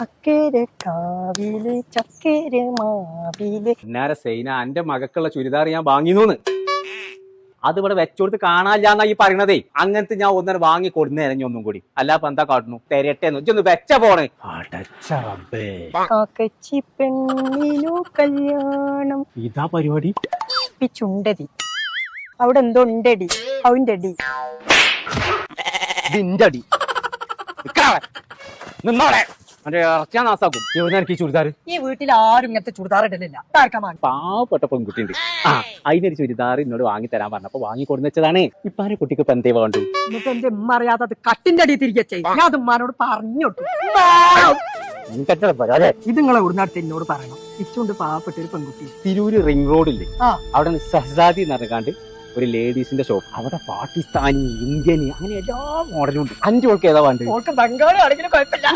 അക്കരെ കാവില് ചക്കര മാവില് പിന്നാരെ സൈന എന്റെ മകക്കുള്ള ചുരിദാർ ഞാൻ വാങ്ങിന്നു. അത് ഇവിടെ വെച്ചോടുത്ത് കാണാനില്ലാന്നാ ഈ പറയണതേ. അങ്ങനത്തെ ഞാൻ ഒന്നര വാങ്ങി കൊടുന്നേരം ഒന്നും കൂടി. അല്ലാപ്പ എന്താ കാട്ടുന്നു? തെരട്ടേന്ന് ഇജ്ജൊന്ന് വെച്ച പോണ്. കാക്കച്ചി പെണ്ണിനു കല്യാണം. ഇതാ പരിപാടി. ചുണ്ടതി അവിടെ എന്തോ ഉണ്ടടി. അവന്റെ അടി ഇതിന്റെ അടി നിന്നോളെ എന്റെ ഇറച്ചാ നാസാക്കും. എവിടെ എനിക്ക് ചുരിദാർ? ഈ വീട്ടിൽ ആരും ഇങ്ങനത്തെ ചുരിദാർ ഇടലില്ല. പാവപ്പെട്ട പെൺകുട്ടിയുണ്ട്. അതിനൊരു ചുരിദാർ എന്നോട് വാങ്ങി തരാൻ പറഞ്ഞപ്പോ വാങ്ങി കൊടുന്നതാണ്. ഇപ്പാരെ കുട്ടിക്ക് ഇപ്പൊ എന്തേ വേണ്ടു? എന്നിട്ട് എന്റെ ഉമ്മ അറിയാതെ അത് കട്ടിന്റെ അടി തിരികെ ചെയ്യും. ഞാൻ അത് ഉമ്മാനോട് പറഞ്ഞോട്ടു. ഇത് നിങ്ങളെ ഉടനാട്ട് എന്നോട് പറയണം. ഇച്ചുണ്ട് പാവപ്പെട്ട ഒരു പെൺകുട്ടി. തിരൂര് റിംഗ് റോഡില്ലേ, അവിടെ സഹസാദി എന്ന് പറഞ്ഞാണ്ട് ഒരു ലേഡീസിന്റെ ഷോപ്പ്. അവിടെ പാകിസ്ഥാനി, ഇന്ത്യന് അങ്ങനെ എല്ലാ മോഡലും ഉണ്ട്. 5 ഓൾക്ക് ഏതാ വേണ്ടത്? ബംഗാളി ആണെങ്കിലും കുഴപ്പമില്ല.